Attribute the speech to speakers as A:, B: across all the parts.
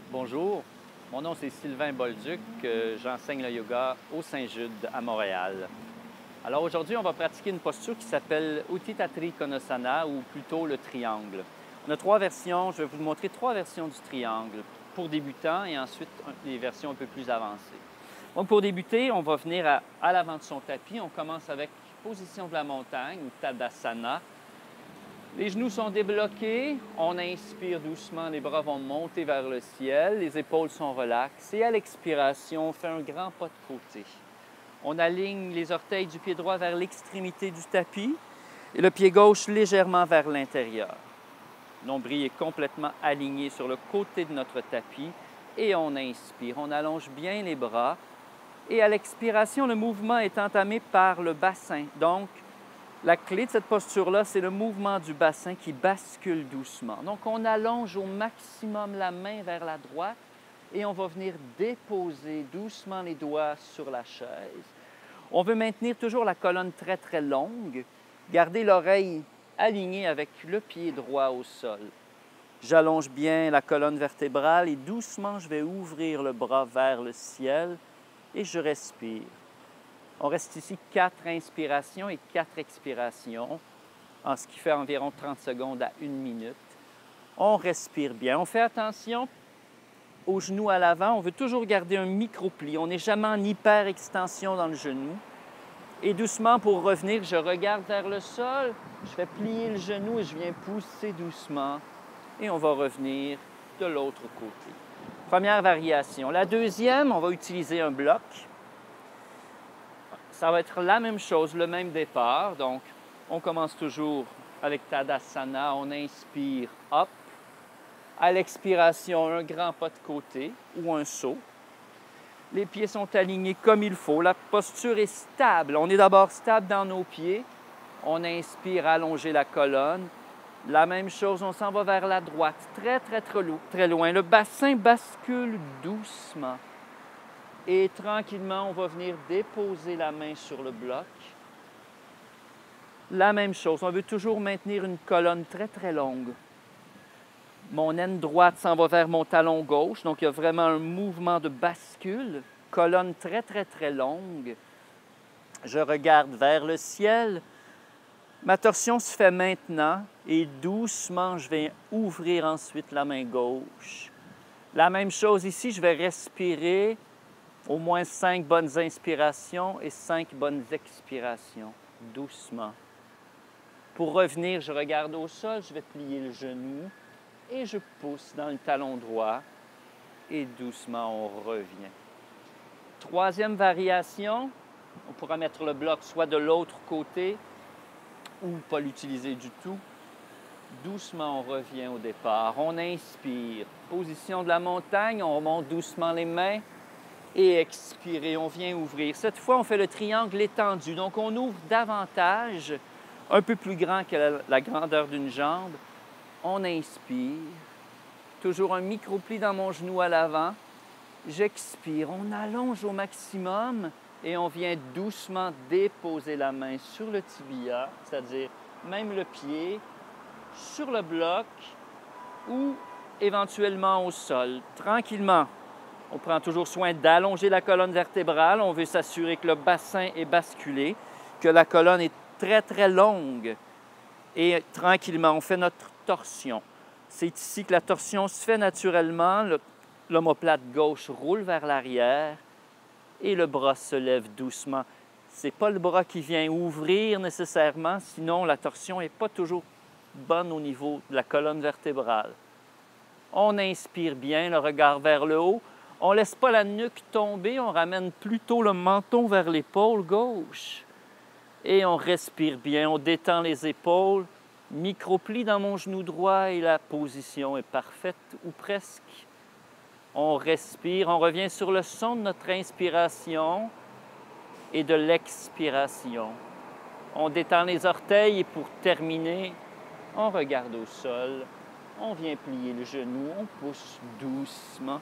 A: Bonjour, mon nom c'est Sylvain Bolduc, j'enseigne le yoga au Saint-Jude à Montréal. Alors aujourd'hui, on va pratiquer une posture qui s'appelle Utthita-Trikonasana Konasana ou plutôt le triangle. On a trois versions, je vais vous montrer trois versions du triangle pour débutants et ensuite des versions un peu plus avancées. Donc pour débuter, on va venir à l'avant de son tapis. On commence avec position de la montagne ou Tadasana. Les genoux sont débloqués, on inspire doucement, les bras vont monter vers le ciel, les épaules sont relaxes et à l'expiration, on fait un grand pas de côté. On aligne les orteils du pied droit vers l'extrémité du tapis et le pied gauche légèrement vers l'intérieur. Le nombril est complètement aligné sur le côté de notre tapis et on inspire. On allonge bien les bras et à l'expiration, le mouvement est entamé par le bassin. Donc, la clé de cette posture-là, c'est le mouvement du bassin qui bascule doucement. Donc, on allonge au maximum la main vers la droite et on va venir déposer doucement les doigts sur la chaise. On veut maintenir toujours la colonne très, très longue, garder l'oreille alignée avec le pied droit au sol. J'allonge bien la colonne vertébrale et doucement, je vais ouvrir le bras vers le ciel et je respire. On reste ici 4 inspirations et 4 expirations, en ce qui fait environ 30 secondes à 1 minute. On respire bien. On fait attention aux genoux à l'avant. On veut toujours garder un micro-pli. On n'est jamais en hyper-extension dans le genou. Et doucement, pour revenir, je regarde vers le sol, je fais plier le genou et je viens pousser doucement. Et on va revenir de l'autre côté. Première variation. La deuxième, on va utiliser un bloc. Ça va être la même chose, le même départ. Donc, on commence toujours avec Tadasana. On inspire, hop. À l'expiration, un grand pas de côté ou un saut. Les pieds sont alignés comme il faut. La posture est stable. On est d'abord stable dans nos pieds. On inspire, allonger la colonne. La même chose, on s'en va vers la droite, très loin. Le bassin bascule doucement. Et tranquillement, on va venir déposer la main sur le bloc. La même chose, on veut toujours maintenir une colonne très, très longue. Mon aine droite s'en va vers mon talon gauche, donc il y a vraiment un mouvement de bascule. Colonne très, très, très longue. Je regarde vers le ciel. Ma torsion se fait maintenant et doucement, je vais ouvrir ensuite la main gauche. La même chose ici, je vais respirer. Au moins 5 bonnes inspirations et 5 bonnes expirations, doucement. Pour revenir, je regarde au sol, je vais plier le genou et je pousse dans le talon droit et doucement, on revient. Troisième variation, on pourra mettre le bloc soit de l'autre côté ou pas l'utiliser du tout. Doucement, on revient au départ. On inspire. Position de la montagne, on remonte doucement les mains. Et expirer, on vient ouvrir. Cette fois, on fait le triangle étendu. Donc, on ouvre davantage, un peu plus grand que la grandeur d'une jambe. On inspire. Toujours un micro-pli dans mon genou à l'avant. J'expire. On allonge au maximum et on vient doucement déposer la main sur le tibia, c'est-à-dire même le pied, sur le bloc ou éventuellement au sol, tranquillement. On prend toujours soin d'allonger la colonne vertébrale. On veut s'assurer que le bassin est basculé, que la colonne est très, très longue. Et tranquillement, on fait notre torsion. C'est ici que la torsion se fait naturellement. L'omoplate gauche roule vers l'arrière et le bras se lève doucement. Ce n'est pas le bras qui vient ouvrir nécessairement, sinon la torsion n'est pas toujours bonne au niveau de la colonne vertébrale. On inspire bien, le regard vers le haut. On ne laisse pas la nuque tomber, on ramène plutôt le menton vers l'épaule gauche. Et on respire bien, on détend les épaules, micro-pli dans mon genou droit et la position est parfaite ou presque. On respire, on revient sur le son de notre inspiration et de l'expiration. On détend les orteils et pour terminer, on regarde au sol, on vient plier le genou, on pousse doucement.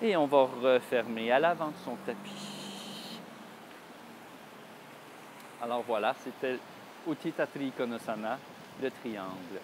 A: Et on va refermer à l'avant de son tapis. Alors voilà, c'était Utthita-Trikonasana, le triangle.